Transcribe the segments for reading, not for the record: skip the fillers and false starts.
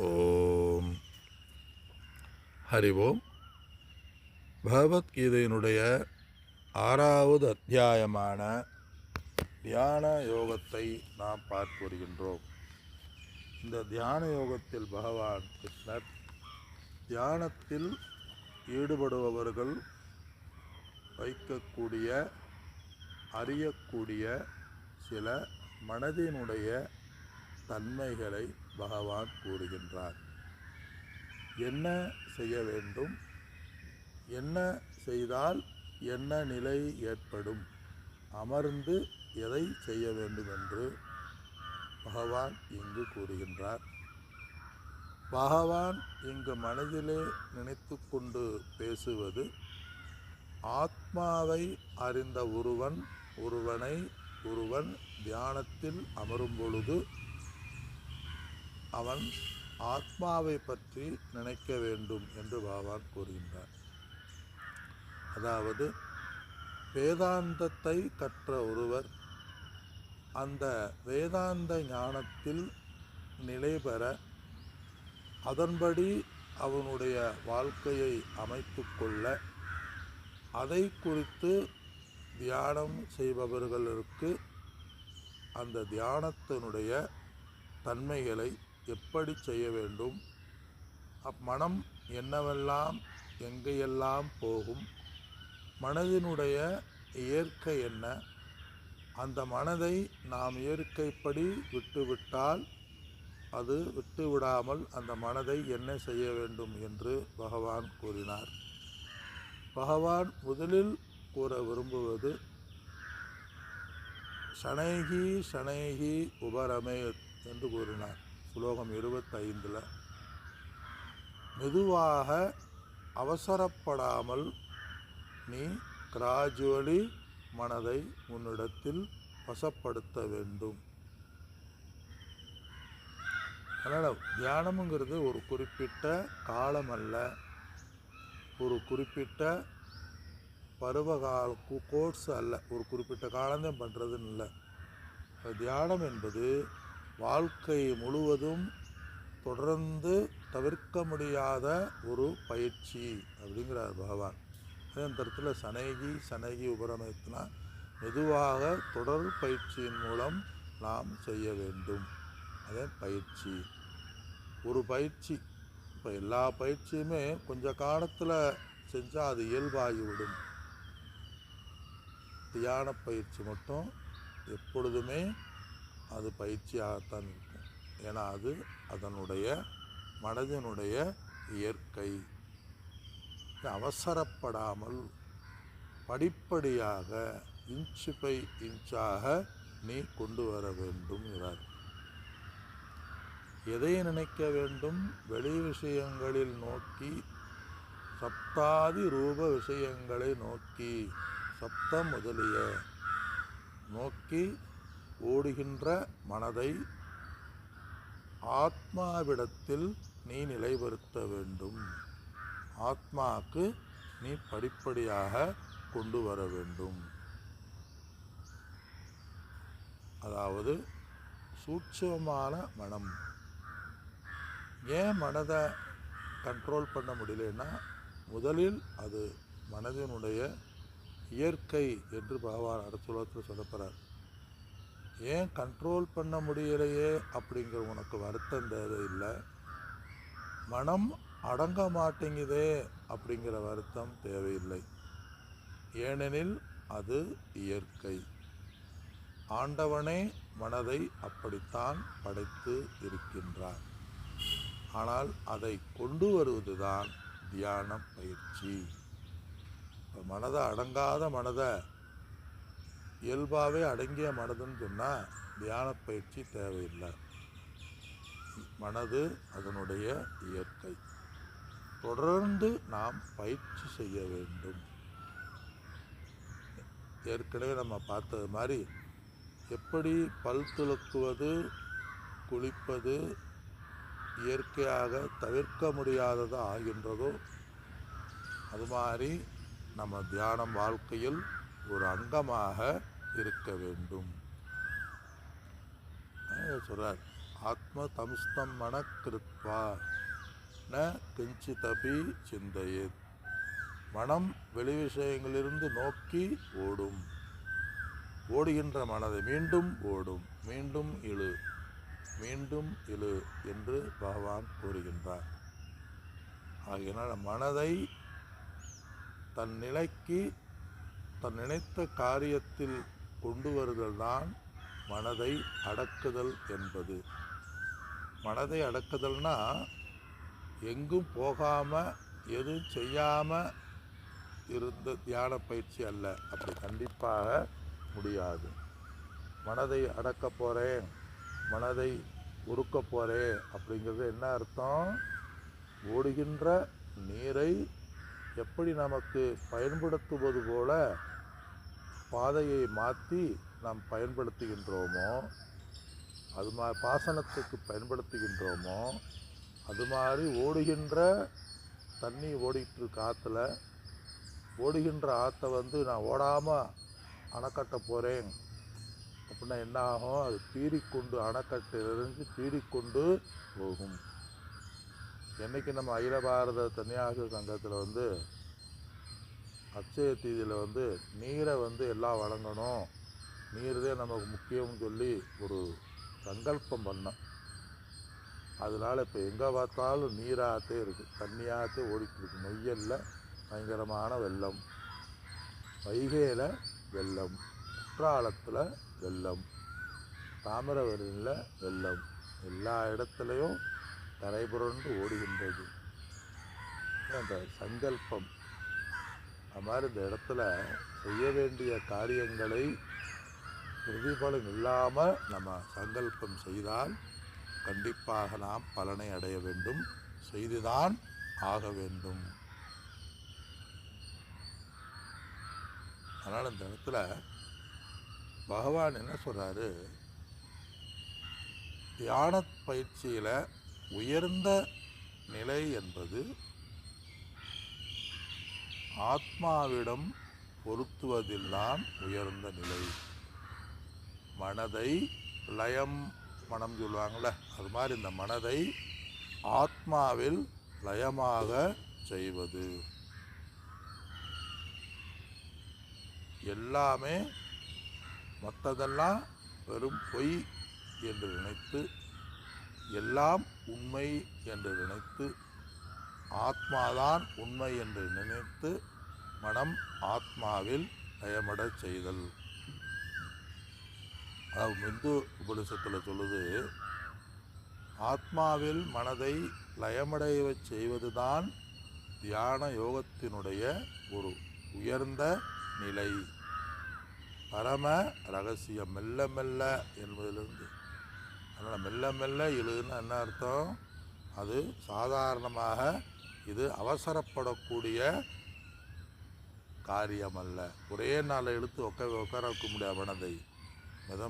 ஓம் ஹரி ஓம். பகவத்கீதையினுடைய 6வது அத்தியாயமான தியான யோகத்தை நாம் பார்த்து வருகின்றோம். இந்த தியான யோகத்தில் பகவான் கிருஷ்ணர் தியானத்தில் ஈடுபடுபவர்கள் வைக்கக்கூடிய அறியக்கூடிய சில மனதினுடைய தன்மைகளை பகவான் கூறுகின்றார். என்ன செய்ய வேண்டும், என்ன செய்தால் என்ன நிலை ஏற்படும், அமர்ந்து எதை செய்ய வேண்டும் என்று பகவான் இங்கு கூறுகின்றார். பகவான் இங்கு மனதிலே நினைத்து கொண்டு பேசுவது, ஆத்மாவை அறிந்த ஒருவன் தியானத்தில் அமரும் பொழுது அவன் ஆத்மாவை பற்றி நினைக்க வேண்டும் என்று பகவான் கூறுகின்றார். அதாவது வேதாந்தத்தை கற்ற ஒருவர் அந்த வேதாந்த ஞானத்தில் நிலை பெற அதன்படி அவனுடைய வாழ்க்கையை அமைத்து கொள்ள அதை குறித்து தியானம் செய்பவர்களுக்கு அந்த தியானத்தினுடைய தன்மைகளை எப்படி செய்ய வேண்டும், மனம் என்னவெல்லாம் எங்கேயெல்லாம் போகும், மனதினுடைய இயற்கை என்ன, அந்த மனதை நாம் இயற்கைப்படி விட்டுவிட்டால் அது விட்டுவிடாமல் அந்த மனதை என்ன செய்ய வேண்டும் என்று பகவான் கூறினார். பகவான் முதலில் கூற விரும்புவது ஷனைகி ஷனைகி உபரமேத் என்று கூறினார். ஸ்லோகம் 25. மெதுவாக அவசரப்படாமல் நீ கிராஜுவலி மனதை உன்னிடத்தில் வசப்படுத்த வேண்டும். அதனால் தியானம்ங்கிறது ஒரு குறிப்பிட்ட காலம் அல்ல, ஒரு குறிப்பிட்ட பருவகால கோர்ஸ் அல்ல, ஒரு குறிப்பிட்ட காலம்தான் பண்ணுறதுன்னு இல்லை. தியானம் என்பது வாழ்க்கை முழுவதும் தொடர்ந்து தவிர்க்க முடியாத ஒரு பயிற்சி அப்படிங்கிறார் பகவான். அதே நேரத்தில் சனைகி உபரமயத்தினா மெதுவாக தொடர் பயிற்சியின் மூலம் நாம் செய்ய வேண்டும். அதே பயிற்சி, ஒரு பயிற்சி. இப்போ எல்லா பயிற்சியுமே கொஞ்சம் காலத்தில் செஞ்சால் அது இயல்பாகிவிடும். தியான பயிற்சி மட்டும் எப்பொழுதுமே அது பயிற்சியாகத்தான் இருக்கும். ஏன்னா அது அதனுடைய மனதினுடைய இயற்கை. அவசரப்படாமல் படிப்படியாக இன்ச்சு பை இன்ச்சாக நீ கொண்டு வர வேண்டும் என்றார். எதை நினைக்க வேண்டும்? வெளி விஷயங்களில் நோக்கி, சப்தாதி ரூப விஷயங்களை நோக்கி, சப்தம் முதலிய நோக்கி ஓடுகின்ற மனதை ஆத்மாவிடத்தில் நீ நிலைப்படுத்த வேண்டும். ஆத்மாவுக்கு நீ படிப்படியாக கொண்டு வர வேண்டும். அதாவது சூட்சமான மனம். ஏன் மனதை கண்ட்ரோல் பண்ண முடியலன்னா, முதலில் அது மனதினுடைய இயற்கை என்று பகவான் அடுத்த உலகத்தில் சொல்லப்படுறார். ஏன் கண்ட்ரோல் பண்ண முடியலையே அப்படிங்கிற உனக்கு வருத்தம் தேவையில்லை. மனம் அடங்க மாட்டேங்குதே அப்படிங்கிற வருத்தம் தேவையில்லை. ஏனெனில் அது இயற்கை. ஆண்டவனே மனதை அப்படித்தான் படைத்து இருக்கின்றார். ஆனால் அதை கொண்டு வருவதுதான் தியான பயிற்சி. மனதை அடங்காத மனதை இயல்பாகவே அடங்கிய மனதுன்னு சொன்னால் தியான பயிற்சி தேவையில்லை. மனது அதனுடைய இயற்கை. தொடர்ந்து நாம் பயிற்சி செய்ய வேண்டும். ஏற்கனவே நம்ம பார்த்தது மாதிரி எப்படி பல் துலக்குவது, குளிப்பது இயற்கையாக தவிர்க்க முடியாதது ஆகின்றதோ, அது மாதிரி நம்ம தியானம் வாழ்க்கையில் ஒரு அங்கமாக இருக்க வேண்டும். சொல்கிறார், ஆத்ம தம்ஸ்தம் மன கிருத்வா ந கிஞ்சிதபி சிந்தையேத். மனம் வெளி விஷயங்களிலிருந்து நோக்கி ஓடும். ஓடுகின்ற மனதை மீண்டும் ஓடும், மீண்டும் இழு, மீண்டும் இழு என்று பகவான் கூறுகின்றார். ஆகையினால் மனதை தன் நிலைக்கு தன் நினைத்த காரியத்தில் கொண்டு வருதல் தான் மனதை அடக்குதல் என்பது. மனதை அடக்குதல்னா எங்கும் போகாமல் எதுவும் செய்யாமல் இருந்த தியான பயிற்சி அல்ல. அப்படி கண்டிப்பாக முடியாது. மனதை அடக்க போகிறேன், மனதை உருக்க போகிறேன் அப்படிங்கிறது என்ன அர்த்தம்? ஓடுகின்ற நீரை எப்படி நமக்கு பயன்படுத்துவது போல பாதையை மாற்றி நாம் பயன்படுத்துகின்றோமோ, அது பாசனத்துக்கு பயன்படுத்துகின்றோமோ, அது மாதிரி ஓடுகின்ற தண்ணி ஓடிட்டு ஆற்றுல ஓடுகின்ற ஆற்றை நான் ஓடாமல் அணைக்கட்ட போகிறேன் அப்படின்னா என்ன ஆகும்? அது பீறிக்கொண்டு அணைக்கட்டிலிருந்து பீறிக்கொண்டு போகும். என்றைக்கு நம்ம அகில பாரத தன்னியாச சங்கத்தில் அட்சய தீதியில் நீரை எல்லாம் வழங்கணும், நீர் தான் நமக்கு முக்கியம்னு சொல்லி ஒரு சங்கல்பம் பண்ணோம். அதனால் இப்போ எங்கே பார்த்தாலும் நீராகத்தே இருக்குது, தண்ணியாகத்தே ஓடிட்டு இருக்கு. நொய்யலில் பயங்கரமான வெள்ளம், வைகையில் வெள்ளம், குற்றாலத்தில் வெள்ளம், தாமிரபரணியில் வெள்ளம், எல்லா இடத்துலையும் கரைபுரண்டு ஓடுகின்றது. அந்த சங்கல்பம் அது மாதிரி இந்த இடத்துல செய்ய வேண்டிய காரியங்களை பிரதிபலன் இல்லாமல் நம்ம சங்கல்பம் செய்தால் கண்டிப்பாக நாம் பலனை அடைய வேண்டும், செய்துதான் ஆக வேண்டும். அதனால் இந்த இடத்துல பகவான் என்ன சொல்கிறாரு? தியான பயிற்சியில் உயர்ந்த நிலை என்பது ஆத்மாவிடம் பொருத்துவதில்தான் உயர்ந்த நிலை. மனதை லயம், மனம் சொல்லுவாங்கள்ல, அது மாதிரி இந்த மனதை ஆத்மாவில் லயமாக செய்வது. எல்லாமே மற்றதெல்லாம் வெறும் பொய் என்று நினைத்து, எல்லாம் உண்மை என்று நினைத்து, ஆத்மாதான் உண்மை என்று நினைத்து மனம் ஆத்மாவில் லயமடச் செய்தல். அதாவது இந்து உபனிஷத்தில் சொல்லுது, ஆத்மாவில் மனதை லயமடைய செய்வதுதான் தியான யோகத்தினுடைய ஒரு உயர்ந்த நிலை, பரம ரகசியம். மெல்ல மெல்ல என்பதிலிருந்து, அதனால் மெல்ல மெல்ல இழுன்னு என்ன அர்த்தம்? அது சாதாரணமாக இது அவசரப்படக்கூடிய காரியம் அல்ல. ஒரே நாளை இழுத்து உட்கார வைக்க முடியாது. மனதை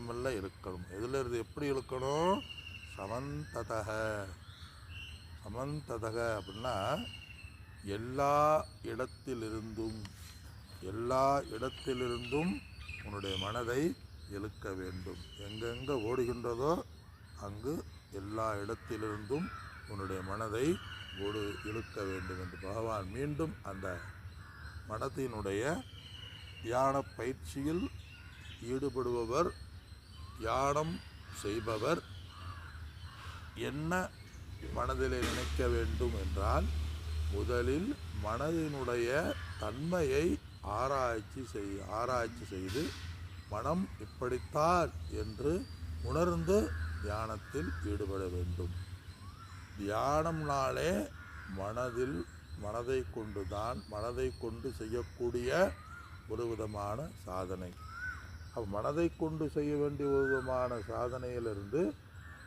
மெல்ல இழுக்கணும். எதில் இருந்து எப்படி இழுக்கணும்? சமந்ததக. சமந்ததக அப்படின்னா எல்லா இடத்திலிருந்தும் உன்னுடைய மனதை இழுக்க வேண்டும். எங்கெங்கே ஓடுகின்றதோ அங்கு எல்லா இடத்திலிருந்தும் உன்னுடைய மனதை இழுக்க வேண்டும் என்று பகவான் மீண்டும் அந்த மனத்தினுடைய தியான பயிற்சியில் ஈடுபடுபவர், தியானம் செய்பவர் என்ன மனதிலே நினைக்க வேண்டும் என்றால், முதலில் மனதினுடைய தன்மையை ஆராய்ச்சி செய்து மனம் இப்படித்தான் என்று உணர்ந்து தியானத்தில் ஈடுபட வேண்டும். தியானம்னாலே மனதை கொண்டு செய்யக்கூடிய ஒரு விதமான சாதனை. மனதை கொண்டு செய்ய வேண்டிய ஒரு விதமான சாதனையிலிருந்து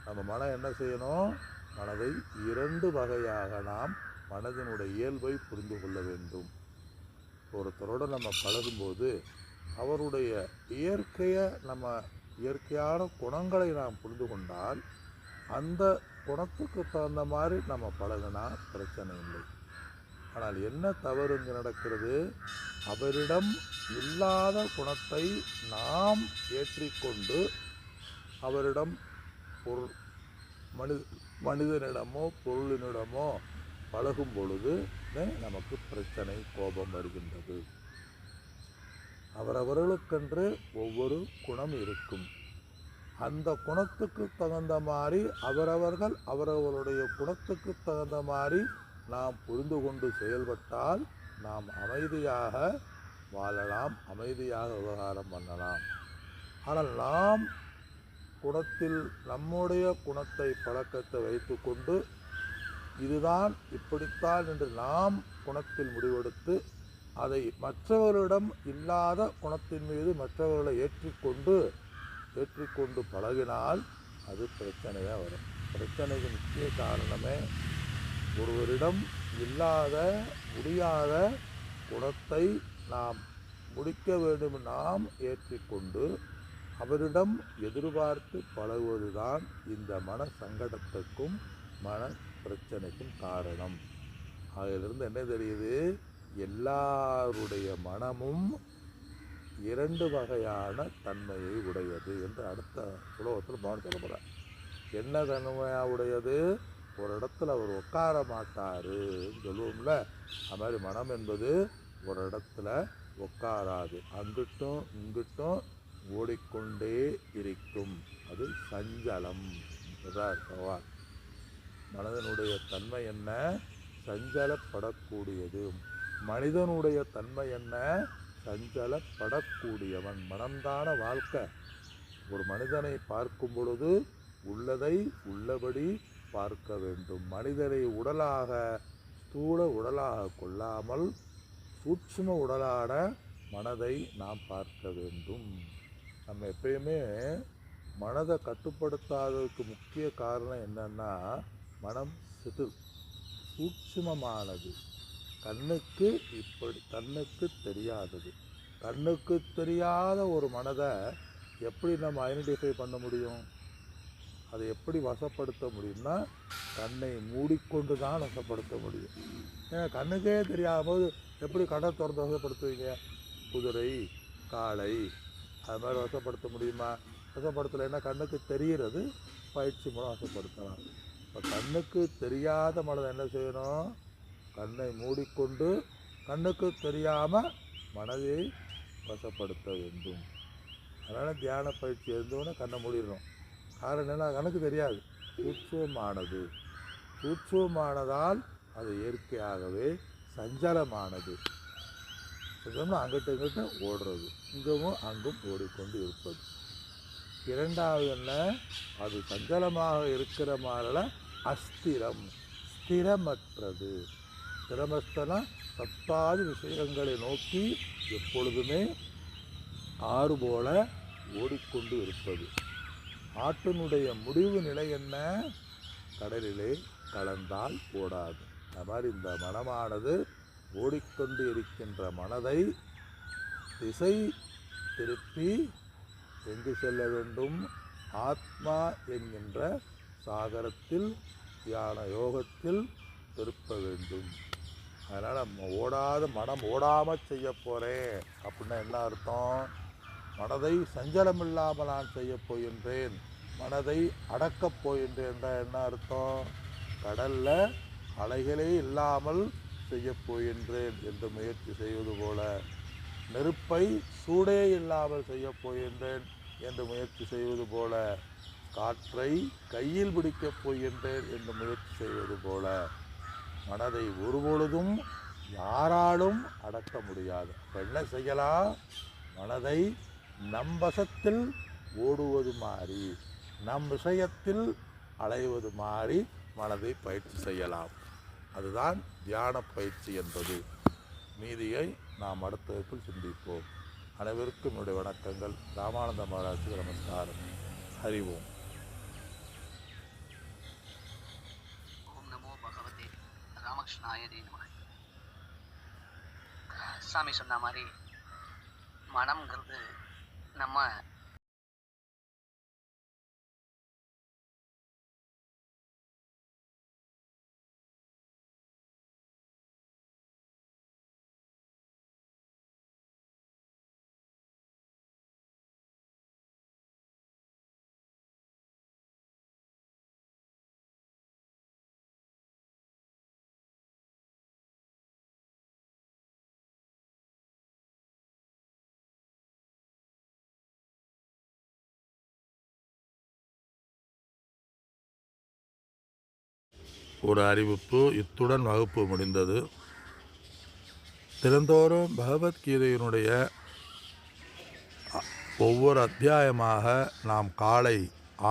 நம்ம மனம் என்ன செய்யணும்? மனதை 2 வகையாக நாம் மனதினுடைய இயல்பை புரிந்து கொள்ள வேண்டும். ஒருத்தரோடு நம்ம பழகும்போது அவருடைய இயற்கையான குணங்களை நாம் புரிந்து கொண்டால் அந்த குணத்துக்கு தகுந்த மாதிரி நம்ம பழகினா பிரச்சனை இல்லை. ஆனால் என்ன தவறு இங்கு நடக்கிறது? அவரிடம் இல்லாத குணத்தை நாம் ஏற்றிக்கொண்டு அவரிடம் மனிதனிடமோ பொருளினிடமோ பழகும் பொழுது நமக்கு பிரச்சனை, கோபம் வருகின்றது. அவரவர்களுக்கென்று ஒவ்வொரு குணம் இருக்கும். அந்த குணத்துக்கு தகுந்த மாதிரி அவரவர்களுடைய குணத்துக்கு தகுந்த மாதிரி நாம் புரிந்து கொண்டு செயல்பட்டால் நாம் அமைதியாக வாழலாம், அமைதியாக விவகாரம் பண்ணலாம். ஆனால் நாம் குணத்தில் நம்முடைய குணத்தை பழக்கத்தை வைத்து கொண்டு இதுதான் இப்படித்தான் என்று நாம் குணத்தில் முடிவெடுத்து அதை மற்றவர்களிடம் இல்லாத குணத்தின் மீது மற்றவர்களை ஏற்றிக்கொண்டு பழகினால் அது பிரச்சனையாக வரும். பிரச்சனைக்கு முக்கிய காரணமே ஒருவரிடம் இல்லாத முடியாத குணத்தை நாம் முடிக்க வேண்டும் நாம் ஏற்றிக்கொண்டு அவரிடம் எதிர்பார்த்து பழகுவதுதான் இந்த மன சங்கடத்துக்கும் மன பிரச்சனைக்கும் காரணம். அதிலிருந்து என்ன தெரியுது? எல்லாருடைய மனமும் 2 வகையான தன்மையை உடையது என்று அடுத்த சுலோகத்தில் பவன் சொல்ல போகிறார். என்ன தன்மையாக உடையது? ஒரு இடத்துல அவர் உட்கார மாட்டாருன்னு சொல்லுவோம்ல, அது மாதிரி மனம் என்பது ஒரு இடத்துல உட்காராது, அங்கிட்டும் இங்கிட்டும் ஓடிக்கொண்டே இருக்கும். அது சஞ்சலம் என்றார் பகவான். மனதனுடைய தன்மை என்ன? சஞ்சலப்படக்கூடியது. மனிதனுடைய தன்மை என்ன? சஞ்சலப்படக்கூடியவன். மனம்தான வாழ்க்கை. ஒரு மனிதனை பார்க்கும் பொழுது உள்ளதை உள்ளபடி பார்க்க வேண்டும். மனிதனை உடலாக ஸ்தூல உடலாக கொள்ளாமல் சூட்சும உடலான மனதை நாம் பார்க்க வேண்டும். நம்ம எப்பயுமே மனதை கட்டுப்படுத்தாததுக்கு முக்கிய காரணம் என்னன்னா, மனம் சூட்சுமமானது, கண்ணுக்கு தெரியாதது. கண்ணுக்கு தெரியாத ஒரு மனதை எப்படி நம்ம ஐடென்டிஃபை பண்ண முடியும்? அதை எப்படி வசப்படுத்த முடியும்னா, கண்ணை மூடிக்கொண்டு தான் வசப்படுத்த முடியும். ஏன்னா கண்ணுக்கே தெரியாத போது எப்படி கண்ணை திறந்து வசப்படுத்துவீங்க? குதிரை, காளை அது மாதிரி வசப்படுத்த முடியுமா? வசப்படுத்தலைன்னா கண்ணுக்கு தெரிகிறது, பயிற்சி மூலம் வசப்படுத்தலாம். இப்போ கண்ணுக்கு தெரியாத மனதை என்ன செய்யணும்? கண்ணை மூடிக்கொண்டு கண்ணுக்கு தெரியாமல் மனதை வசப்படுத்த வேண்டும். அதனால் தியான பயிற்சி இருந்தோன்னே கண்ணை மூடிடணும். காரணம் என்னென்னா, கணக்கு தெரியாது, சூட்சுமமானதால் அது இயற்கையாகவே சஞ்சலமானது. அங்கிட்ட இங்கிட்ட ஓடுறது, இங்கும் அங்கும் ஓடிக்கொண்டு இருப்பது. இரண்டாவது என்ன? அது சஞ்சலமாக இருக்கிற மாதிரில அஸ்திரம், ஸ்திரமற்றது. ஸ்திரமஸ்தனா சத்தாதி விஷயங்களை நோக்கி எப்பொழுதுமே ஆறு போல ஓடிக்கொண்டு இருப்பது. ஆற்றினுடைய முடிவு நிலை என்ன? கடலிலே கலந்தால் ஓடாது. அது மாதிரி இந்த மனமானது ஓடிக்கொண்டு இருக்கின்ற மனதை திசை திருப்பி எங்கு செல்ல வேண்டும்? ஆத்மா என்கின்ற சாகரத்தில் தியான யோகத்தில் திருப்ப வேண்டும். அதனால் மனம் ஓடாமல் செய்ய போகிறேன் அப்படின்னா என்ன அர்த்தம்? மனதை சஞ்சலம் இல்லாமல் நான் செய்ய போகின்றேன், மனதை அடக்கப் போகின்றேன் என்றால் என்ன அர்த்தம்? கடலில் அலைகளே இல்லாமல் செய்ய போகின்றேன் என்று முயற்சி செய்வது போல, நெருப்பை சூடே இல்லாமல் செய்ய போகின்றேன் என்று முயற்சி செய்வது போல, காற்றை கையில் பிடிக்கப் போகின்றேன் என்று முயற்சி செய்வது போல, மனதை ஒருபொழுதும் யாராலும் அடக்க முடியாது. என்ன செய்யலாம்? மனதை நம் வசத்தில் ஓடுவது மாதிரி, நம் விஷயத்தில் அலைவது மாதிரி மனதை பயிற்சி செய்யலாம். அதுதான் தியான பயிற்சி என்பது. மீதியை நாம் அடுத்த வகுப்பில் சிந்திப்போம். அனைவருக்கும் என்னுடைய வணக்கங்கள். ராமானந்த மகாராஜுக்கு நமஸ்காரம். ஹரி ஓம். ஓம் நமோ பகவதே ராமகிருஷ்ணாய நமः. சாமி சொன்ன மாதிரி மனம்ங்கிறது நம்ம ஒரு அறிவிப்பு. இத்துடன் வகுப்பு முடிந்தது. தினந்தோறும் பகவத்கீதையினுடைய ஒவ்வொரு அத்தியாயமாக நாம் காலை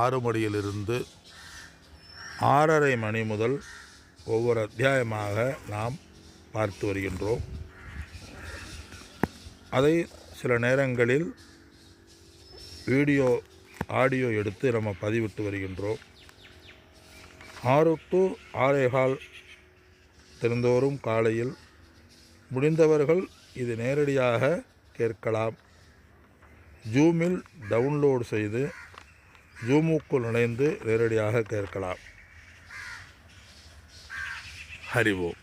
6 மணியிலிருந்து 6:30 மணி முதல் ஒவ்வொரு அத்தியாயமாக நாம் பார்த்து வருகின்றோம். அதை சில நேரங்களில் ஆடியோ எடுத்து நம்ம பதிவிட்டு வருகின்றோம். 6 to 6:15 தினந்தோறும் காலையில் முடிந்தவர்கள் இது நேரடியாக கேட்கலாம். ஜூமில் டவுன்லோடு செய்து ஜூமுக்குள் நுழைந்து நேரடியாக கேட்கலாம். ஹரி ஓம்.